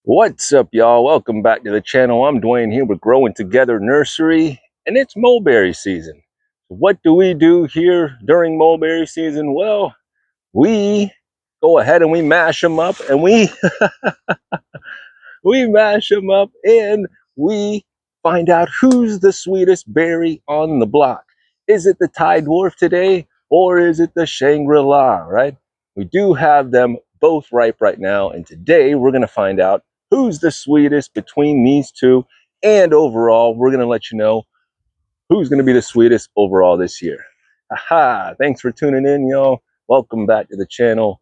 What's up, y'all? Welcome back to the channel. I'm Dwayne here with Growing Together Nursery, and it's mulberry season. What do we do here during mulberry season? Well, we go ahead and we mash them up, and we mash them up, and we find out who's the sweetest berry on the block. Is it the Thai dwarf today, or is it the Shangri-La, right? We do have them both ripe right now, and today we're going to find out who's the sweetest between these two, and overall, we're going to let you know who's going to be the sweetest overall this year. Aha! Thanks for tuning in, y'all. Welcome back to the channel.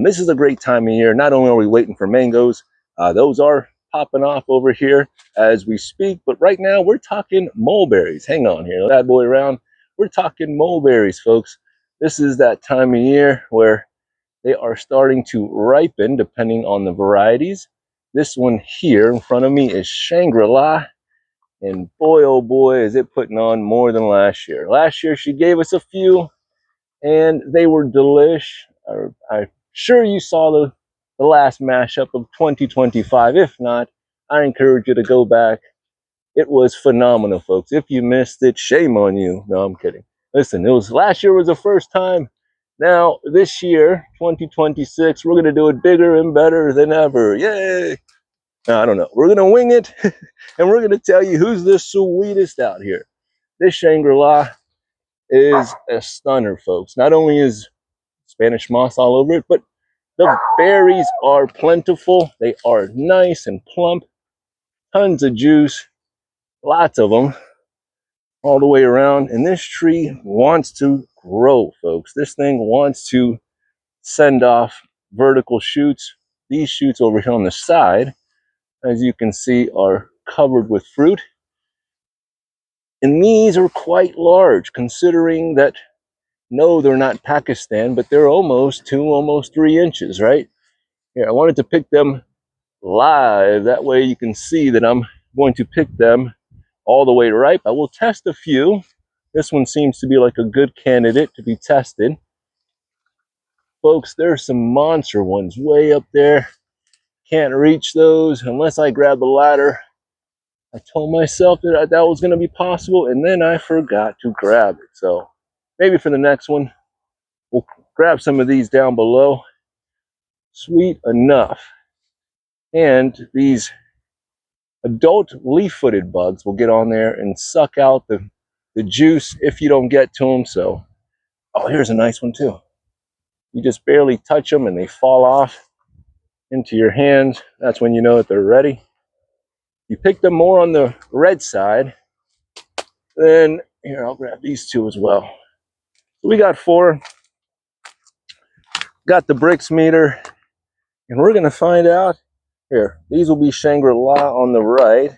This is a great time of year. Not only are we waiting for mangoes, those are popping off over here as we speak, but right now we're talking mulberries. Hang on here, bad boy around. We're talking mulberries, folks. This is that time of year where they are starting to ripen depending on the varieties. This one here in front of me is Shangri-La. And boy, oh boy, is it putting on more than last year. Last year, she gave us a few, and they were delish. I'm sure you saw the last mashup of 2025. If not, I encourage you to go back. It was phenomenal, folks. If you missed it, shame on you. No, I'm kidding. Listen, last year was the first time. Now, this year, 2026, we're going to do it bigger and better than ever. Yay! Now, I don't know. We're going to wing it, and we're going to tell you who's the sweetest out here. This Shangri-La is a stunner, folks. Not only is Spanish moss all over it, but the berries are plentiful. They are nice and plump. Tons of juice. Lots of them all the way around. And this tree wants to grow, folks. This thing wants to send off vertical shoots. These shoots over here on the side, as you can see, are covered with fruit. And these are quite large, considering that, no, they're not Pakistan, but they're almost 3 inches, right? Here, I wanted to pick them live. That way you can see that I'm going to pick them all the way ripe. I will test a few. This one seems to be like a good candidate to be tested. Folks, there's some monster ones way up there. Can't reach those unless I grab the ladder. I told myself that that was going to be possible, and then I forgot to grab it. So maybe for the next one, we'll grab some of these down below. Sweet enough. And these adult leaf-footed bugs will get on there and suck out the juice if you don't get to them. So, oh, here's a nice one too. You just barely touch them and they fall off into your hands. That's when you know that they're ready. You pick them more on the red side. Then, here, I'll grab these two as well. So we got 4. Got the bricks meter. And we're going to find out. Here, these will be Shangri-La on the right.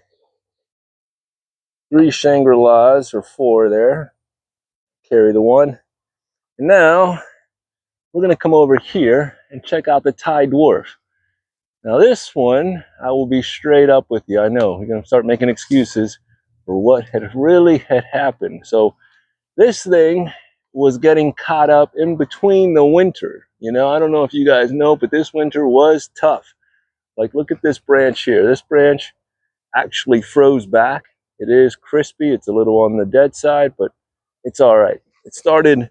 3 Shangri-Las or 4 there. Carry the one. And now we're going to come over here and check out the Thai dwarf. Now this one, I will be straight up with you. I know we're going to start making excuses for what had happened. So this thing was getting caught up in between the winter. You know, I don't know if you guys know, but this winter was tough. Like, look at this branch here. This branch actually froze back. It is crispy. It's a little on the dead side, but it's all right. It started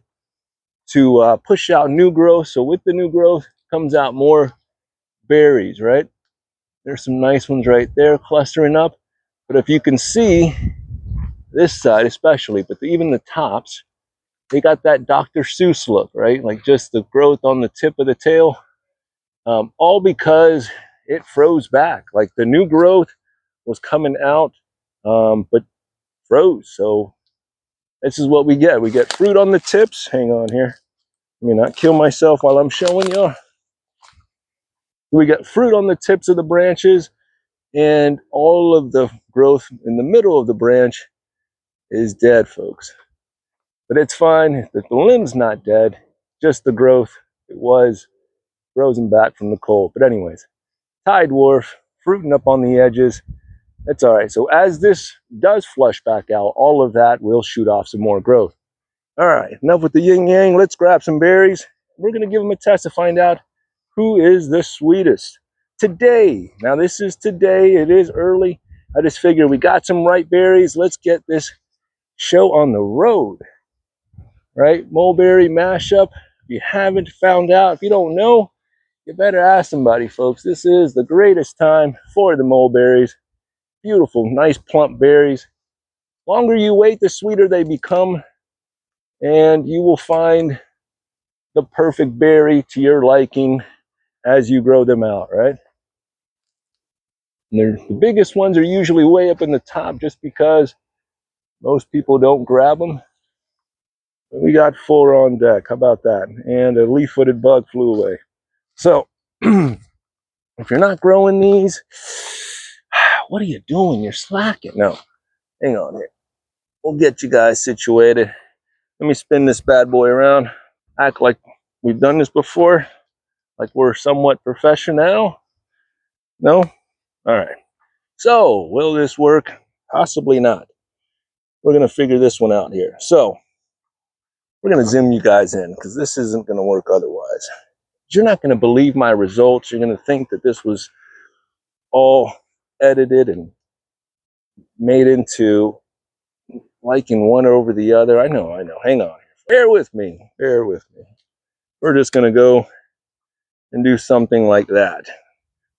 to push out new growth. So with the new growth comes out more berries, right? There's some nice ones right there clustering up. But if you can see this side especially, but even the tops, they got that Dr. Seuss look, right? Like just the growth on the tip of the tail. All because it froze back. Like the new growth was coming out, but froze. So this is what we get. We get fruit on the tips. Hang on here. Let me not kill myself while I'm showing you. We got fruit on the tips of the branches, and all of the growth in the middle of the branch is dead, folks. But it's fine. The limb's not dead, just the growth. It was frozen back from the cold. But anyways, Thai dwarf, fruiting up on the edges. That's all right. So as this does flush back out, all of that will shoot off some more growth. All right, enough with the yin yang. Let's grab some berries. We're going to give them a test to find out who is the sweetest. today. Now this is today, it is early. I just figured we got some ripe berries. Let's get this show on the road, right? Mulberry mashup. If you haven't found out, if you don't know, you better ask somebody, folks. This is the greatest time for the mulberries. Beautiful, nice plump berries. Longer you wait, the sweeter they become, and you will find the perfect berry to your liking as you grow them out, right? And the biggest ones are usually way up in the top just because most people don't grab them. We got 4 on deck. How about that? And a leaf-footed bug flew away. So, if you're not growing these, what are you doing? You're slacking. No, hang on here. We'll get you guys situated. Let me spin this bad boy around. Act like we've done this before, like we're somewhat professional. No? All right. So, will this work? Possibly not. We're going to figure this one out here. So, we're going to zoom you guys in because this isn't going to work otherwise. You're not going to believe my results. You're going to think that this was all edited and made into liking one over the other. I know. Hang on. Bear with me. Bear with me. We're just going to go and do something like that.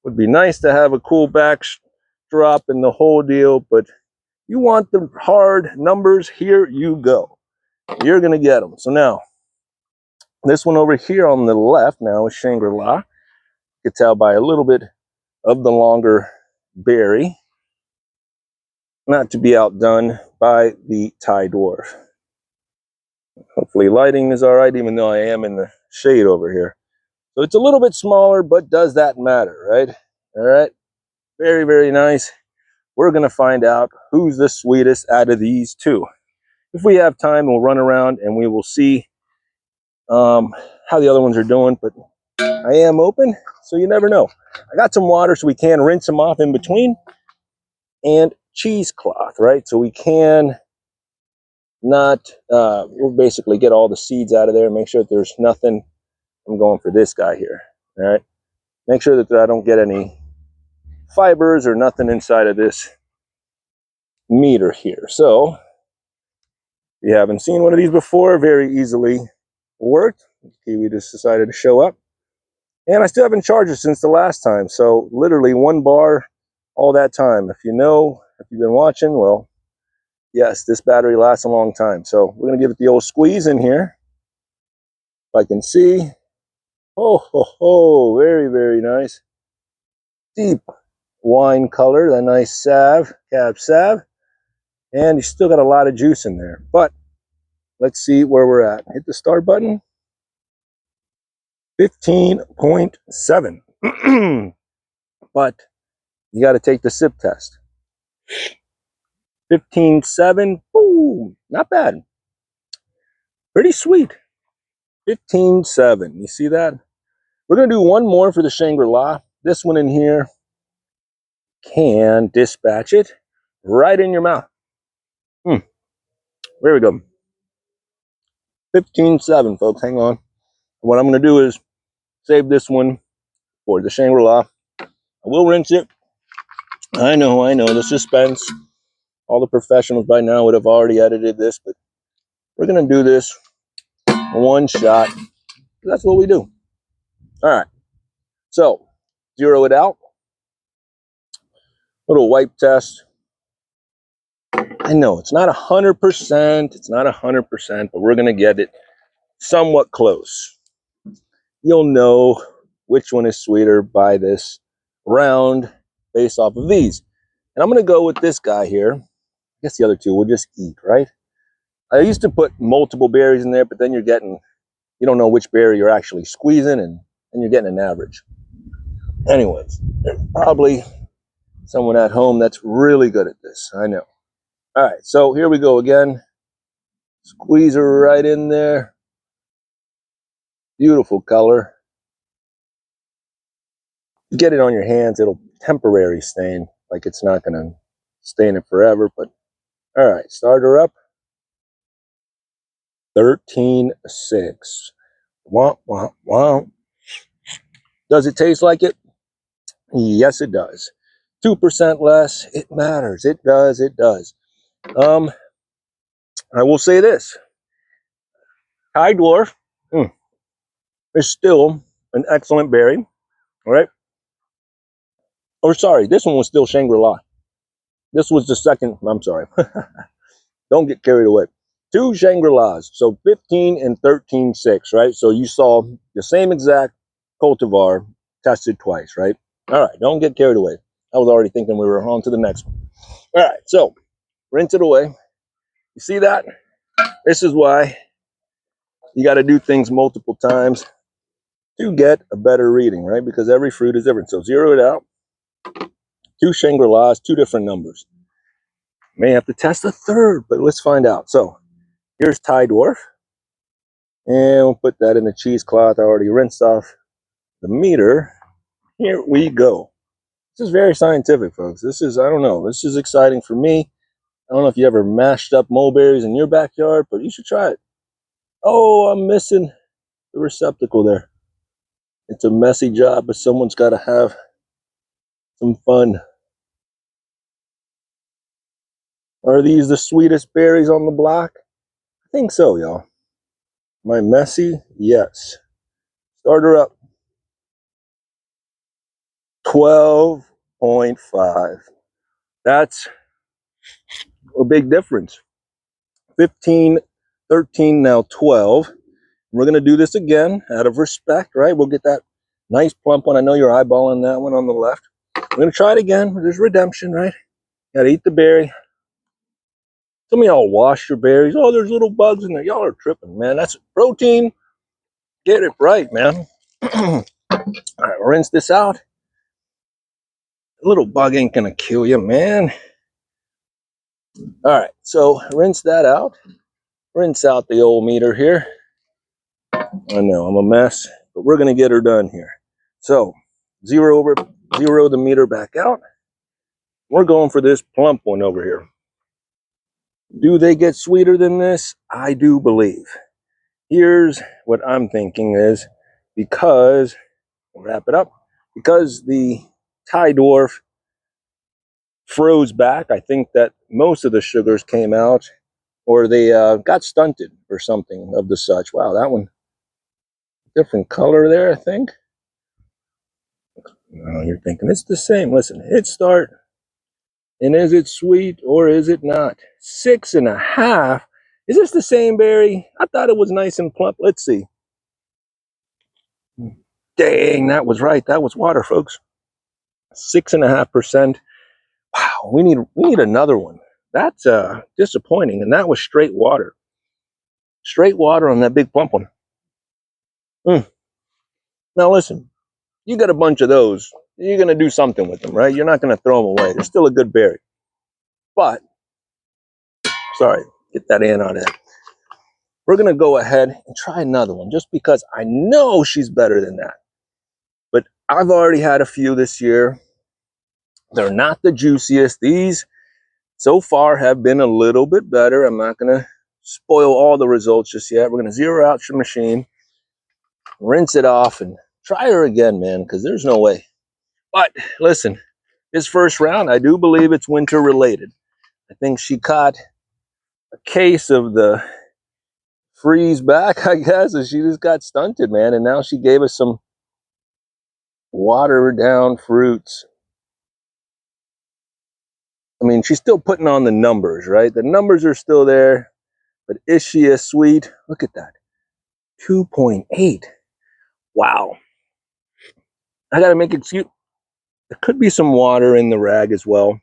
Would be nice to have a cool backdrop and the whole deal, but you want the hard numbers, here you go. You're going to get them. So now, this one over here on the left now is Shangri. You can tell by a little bit of the longer berry, not to be outdone by the Thai Dwarf. Hopefully lighting is all right, even though I am in the shade over here. So it's a little bit smaller, but does that matter, right? All right, very, very nice. We're going to find out who's the sweetest out of these two. If we have time, we'll run around and we will see how the other ones are doing, but I am open, so you never know. I got some water so we can rinse them off in between, and cheesecloth, right? So we can not, we'll basically get all the seeds out of there, make sure that there's nothing. I'm going for this guy here, all right? Make sure that I don't get any fibers or nothing inside of this meter here. So, if you haven't seen one of these before, very easily worked. Kiwi just decided to show up. And I still haven't charged it since the last time. So literally 1 bar all that time. If you know, if you've been watching, well, yes, this battery lasts a long time. So we're going to give it the old squeeze in here. If I can see. Oh, ho, ho, very, very nice. Deep wine color, that nice salve, cab salve. And you still got a lot of juice in there. But let's see where we're at. Hit the start button. 15.7. But you got to take the sip test. 15.7. Ooh, not bad. Pretty sweet. 15.7. You see that? We're going to do one more for the Shangri. This one in here can dispatch it right in your mouth. There we go. 15.7, folks. Hang on. What I'm going to do is save this one for the Shangri. I will rinse it. I know, the suspense. All the professionals by now would have already edited this, but we're going to do this one shot. That's what we do. All right. So, zero it out. Little wipe test. I know it's not 100%. It's not 100%, but we're going to get it somewhat close. You'll know which one is sweeter by this round based off of these. And I'm going to go with this guy here. I guess the other two we'll just eat, right? I used to put multiple berries in there, but then you don't know which berry you're actually squeezing, and you're getting an average. Anyways, there's probably someone at home that's really good at this. I know. All right, so here we go again. Squeeze her right in there. Beautiful color. Get it on your hands, it'll temporary stain. Like it's not going to stain it forever, but all right, start her up. 13.6. Womp, womp, womp. Does it taste like it? Yes, it does. 2% less. It matters. It does. It does. I will say this. Thai Dwarf is still an excellent berry. All right. Or sorry, this one was still Shangri-La. This was the second. I'm sorry. Don't get carried away. Two Shangri-Las. So 15 and 13.6, right? So you saw the same exact cultivar tested twice, right? All right. Don't get carried away. I was already thinking we were on to the next one. All right. So rinse it away. You see that? This is why you got to do things multiple times to get a better reading, right? Because every fruit is different. So zero it out. Two Shangri-Las, two different numbers. May have to test a third, but let's find out. So here's Thai Dwarf. And we'll put that in the cheesecloth. I already rinsed off the meter. Here we go. This is very scientific, folks. This is, I don't know, this is exciting for me. I don't know if you ever mashed up mulberries in your backyard, but you should try it. Oh, I'm missing the receptacle there. It's a messy job, but someone's got to have some fun. Are these the sweetest berries on the block? I think so, y'all. Am I messy? Yes. Start her up. 12.5. That's a big difference. 15, 13, now 12. We're going to do this again out of respect, right? We'll get that nice plump one. I know you're eyeballing that one on the left. We're going to try it again. There's redemption, right? Got to eat the berry. Some of y'all wash your berries. Oh, there's little bugs in there. Y'all are tripping, man. That's protein. Get it right, man. All right, rinse this out. A little bug ain't going to kill you, man. All right, so rinse that out. Rinse out the old meter here. I know I'm a mess, but we're going to get her done here. So zero the meter back out. We're going for this plump one over here. Do they get sweeter than this? I do believe. Here's what I'm thinking is because, we'll wrap it up, because the Thai Dwarf froze back, I think that most of the sugars came out or they got stunted or something of the such. Wow, that one, different color there, I think. No, you're thinking it's the same. Listen, hit start. And is it sweet or is it not? 6.5. Is this the same berry? I thought it was nice and plump. Let's see. Dang, that was right. That was water, folks. 6.5%. Wow, we need another one. That's disappointing. And that was straight water. Straight water on that big plump one. Now listen, you got a bunch of those. You're gonna do something with them, right? You're not gonna throw them away. They're still a good berry. But sorry, get that ant out of there. We're going to go ahead and try another one just because I know she's better than that. But I've already had a few this year. They're not the juiciest. These so far have been a little bit better. I'm not going to spoil all the results just yet. We're going to zero out your machine, rinse it off, and try her again, man, because there's no way. But listen, this first round, I do believe it's winter related. I think she caught a case of the freeze back, I guess, and she just got stunted, man. And now she gave us some watered down fruits. I mean, she's still putting on the numbers, right? The numbers are still there, but is she as sweet? Look at that. 2.8. Wow. I got to make excuse. There could be some water in the rag as well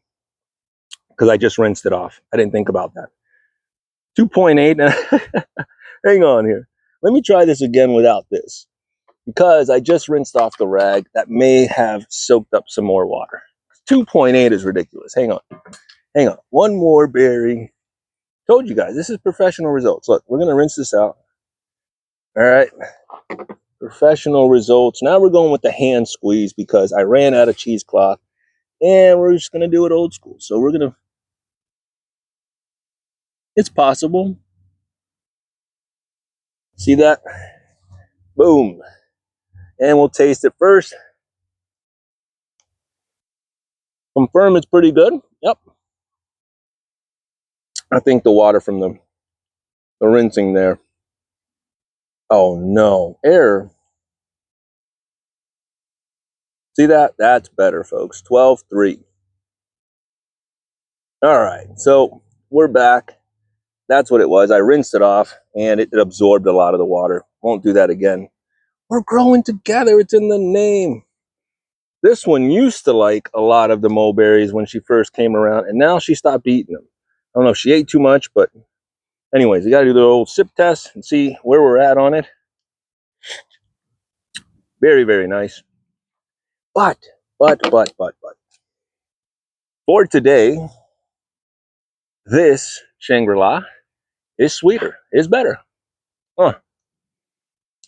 because I just rinsed it off. I didn't think about that. 2.8. Hang on here. Let me try this again without this because I just rinsed off the rag. That may have soaked up some more water. 2.8 is ridiculous. Hang on. Hang on. One more berry. Told you guys, this is professional results. Look, we're going to rinse this out. All right. Professional results. Now we're going with the hand squeeze because I ran out of cheesecloth. And we're just going to do it old school. So we're going to... It's possible. See that? Boom. And we'll taste it first. Confirm it's pretty good. Yep. I think the water from the rinsing there. Oh no, error. See that? That's better, folks. 12-3. All right, so we're back. That's what it was. I rinsed it off, and it absorbed a lot of the water. Won't do that again. We're growing together. It's in the name. This one used to like a lot of the mulberries when she first came around, and now she stopped eating them. I don't know if she ate too much, but anyways, you got to do the old sip test and see where we're at on it. Very, very nice. But, for today, this Shangri-La is sweeter, is better.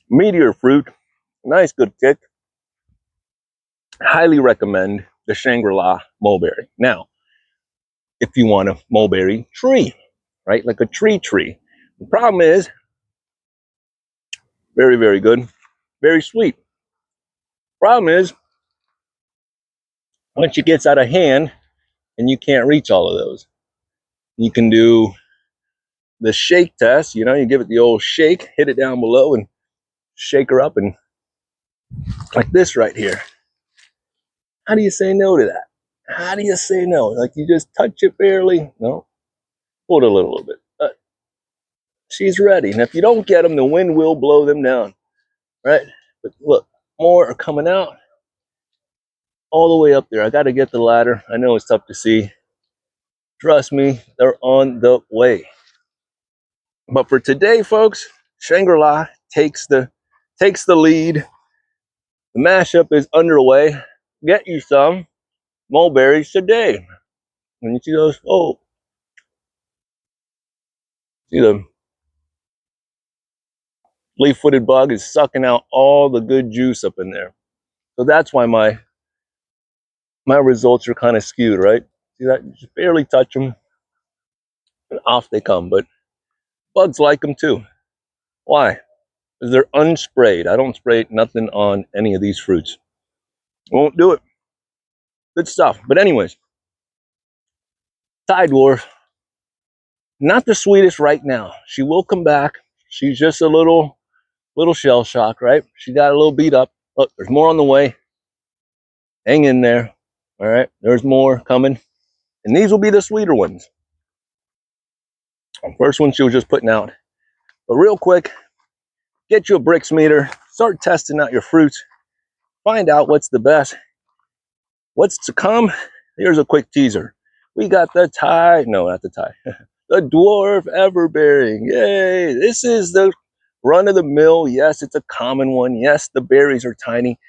Meteor fruit, nice, good kick. Highly recommend the Shangri-La mulberry. Now, if you want a mulberry tree, right, like a tree. The problem is, very, very good, very sweet. Problem is, once it gets out of hand, and you can't reach all of those, you can do the shake test. You know, you give it the old shake, hit it down below, and shake her up, and like this right here. How do you say no to that? How do you say no? Like you just touch it barely? No, hold it a little bit. She's ready, and if you don't get them, the wind will blow them down, right? But look, more are coming out all the way up there. I got to get the ladder. I know it's tough to see. Trust me, they're on the way. But for today, folks, Shangri-La takes the lead. The mashup is underway. Get you some mulberries today. And you see those? Oh, see the leaf-footed bug is sucking out all the good juice up in there. So that's why my results are kind of skewed, right? See that? You just barely touch them, and off they come. But bugs like them too. Why? Because they're unsprayed. I don't spray nothing on any of these fruits. Won't do it. Good stuff. But anyways, Thai Dwarf, not the sweetest right now. She will come back. She's just a little shell shock, right? She got a little beat up. Look, there's more on the way. Hang in there. All right, there's more coming. And these will be the sweeter ones. First one she was just putting out. But real quick, get you a Brix meter. Start testing out your fruits. Find out what's the best. What's to come? Here's a quick teaser. We got the Thai, no, not the Thai. The Dwarf Everbearing. Yay! This is the run of the mill. Yes, it's a common one. Yes, the berries are tiny.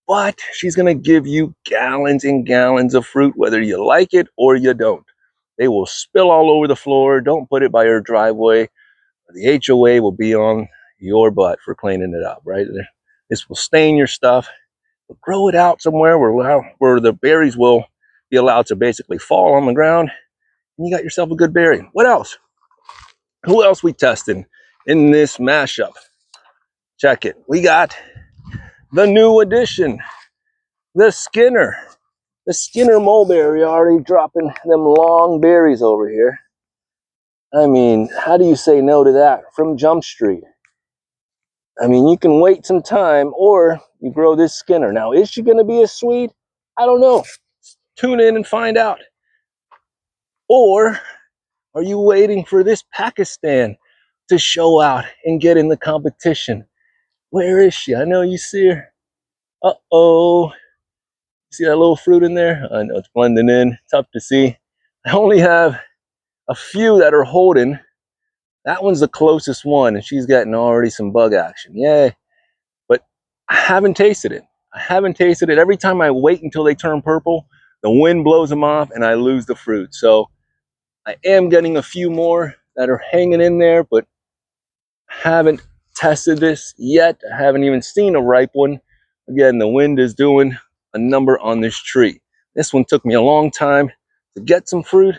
But she's going to give you gallons and gallons of fruit, whether you like it or you don't. They will spill all over the floor. Don't put it by your driveway. The HOA will be on your butt for cleaning it up, right? This will stain your stuff. But grow it out somewhere where the berries will be allowed to basically fall on the ground. And you got yourself a good berry. What else? Who else we testing in this mashup? Check it. We got the new addition, the Skinner. The Skinner mulberry already dropping them long berries over here. I mean, how do you say no to that from Jump Street? I mean, you can wait some time or you grow this Skinner. Now, is she going to be as sweet? I don't know. Tune in and find out. Or are you waiting for this Pakistan to show out and get in the competition? Where is she? I know you see her. Uh-oh. See that little fruit in there? I know it's blending in. Tough to see. I only have a few that are holding. That one's the closest one, and she's getting already some bug action. Yay. But I haven't tasted it. I haven't tasted it. Every time I wait until they turn purple, the wind blows them off, and I lose the fruit. So I am getting a few more that are hanging in there, but haven't tested this yet. I haven't even seen a ripe one. Again, the wind is doing a number on this tree. This one took me a long time to get some fruit,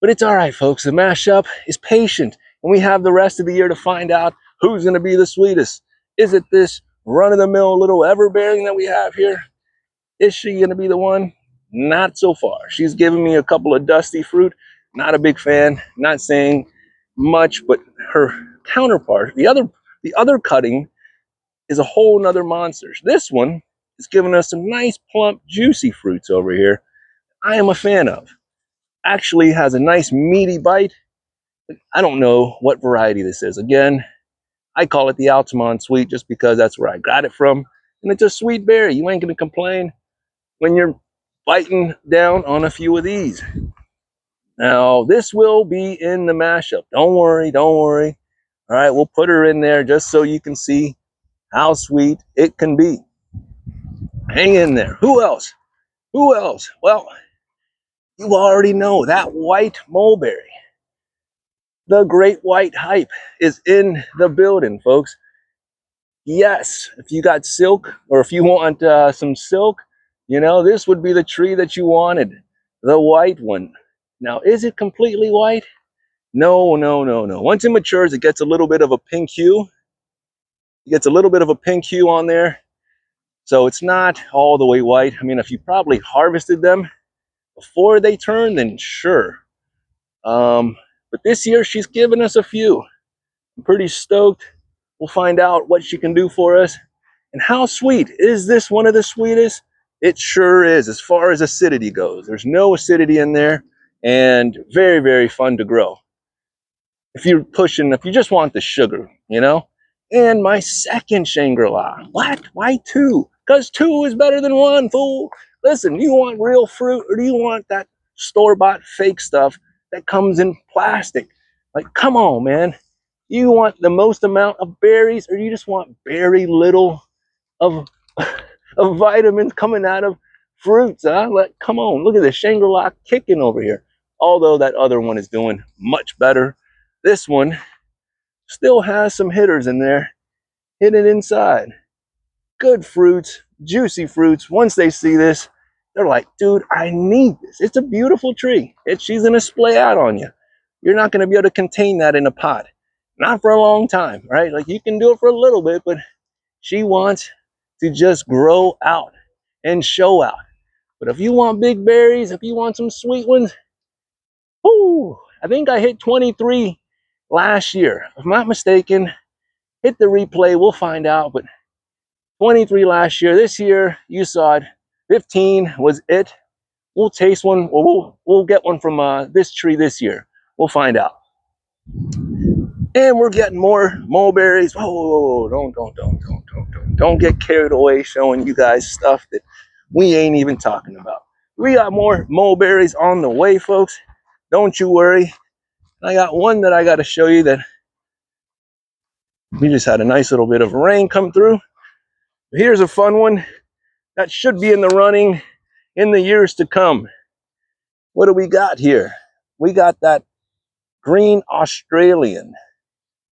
but it's all right, folks. The mashup is patient, and we have the rest of the year to find out who's going to be the sweetest. Is it this run-of-the-mill little Everbearing that we have here? Is she going to be the one? not so far. She's given me a couple of dusty fruit. Not a big fan, not saying much, but her counterpart, the other cutting, is a whole nother monster. This one is giving us some nice, plump, juicy fruits over here. I am a fan of. Actually has a nice meaty bite. I don't know what variety this is. Again, I call it the Altamont Sweet just because that's where I got it from. And it's a sweet berry. You ain't gonna complain when you're biting down on a few of these. Now, this will be in the mashup. Don't worry, don't worry. All right, we'll put her in there just so you can see how sweet it can be. Hang in there. Who else? Who else? Well, you already know that white mulberry. The great white hype is in the building, folks. Yes, if you got silk or if you want some silk, you know, this would be the tree that you wanted. The white one. Now, is it completely white? No, no, no, no. Once it matures, it gets a little bit of a pink hue. It gets a little bit of a pink hue on there. So it's not all the way white. I mean, if you probably harvested them before they turn, then sure. But this year, she's given us a few. I'm pretty stoked. We'll find out what she can do for us. And how sweet. Is this one of the sweetest? It sure is, as far as acidity goes. There's no acidity in there, and very, very fun to grow. If you just want the sugar, you know? And my second Shangri-La. What? Why two? Because two is better than one, fool. Listen, do you want real fruit, or do you want that store-bought fake stuff that comes in plastic? Like, come on, man. You want the most amount of berries, or you just want very little of vitamins coming out of fruits, huh? Like, come on, look at this Shangri-La kicking over here. Although that other one is doing much better, this one still has some hitters in there, hidden inside. Good fruits, juicy fruits. Once they see this, they're like, dude, I need this. It's a beautiful tree. She's gonna splay out on you. You're not gonna be able to contain that in a pot. Not for a long time, right? Like, you can do it for a little bit, but she wants to just grow out and show out. But if you want big berries, if you want some sweet ones, whoo, I think I hit 23 last year. If I'm not mistaken, hit the replay, we'll find out. But 23 last year. This year, you saw it. 15 was it. We'll taste one, or we'll get one from this tree this year. We'll find out. And we're getting more mulberries. Whoa, don't get carried away showing you guys stuff that we ain't even talking about. We got more mulberries on the way, folks. Don't you worry. I got one that I got to show you that we just had a nice little bit of rain come through. Here's a fun one that should be in the running in the years to come. What do we got here? We got that green Australian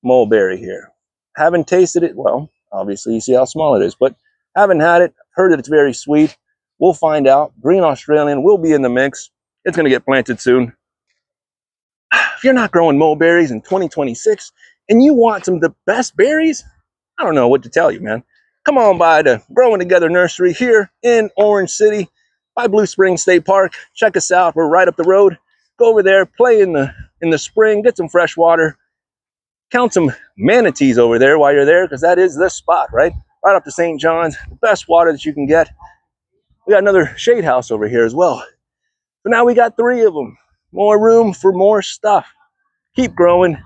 mulberry here. Haven't tasted it. Well, obviously you see how small it is, but haven't had it. Heard that it's very sweet. We'll find out. Green Australian will be in the mix. It's going to get planted soon. If you're not growing mulberries in 2026 and you want some of the best berries, I don't know what to tell you, man. Come on by the Growing Together Nursery here in Orange City by Blue Springs State Park. Check us out. We're right up the road. Go over there, play in the spring, get some fresh water. Count some manatees over there while you're there, because that is the spot, right? Right up to St. John's. The best water that you can get. We got another shade house over here as well. But now we got 3 of them. More room for more stuff. Keep growing.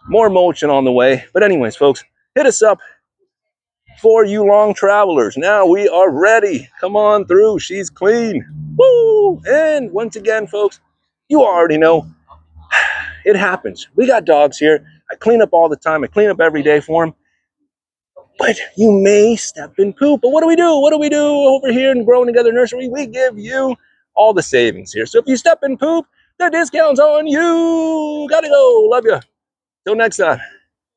More mulching on the way. But anyways, folks, hit us up for you long travelers. Now we are ready. Come on through. She's clean. Woo! And once again, folks, you already know it happens. We got dogs here. I clean up all the time. I clean up every day for them. But you may step in poop. But what do we do? What do we do over here in Growing Together Nursery? We give you all the savings here. So if you step in poop, the discount's on you. Gotta go. Love you. Till next time.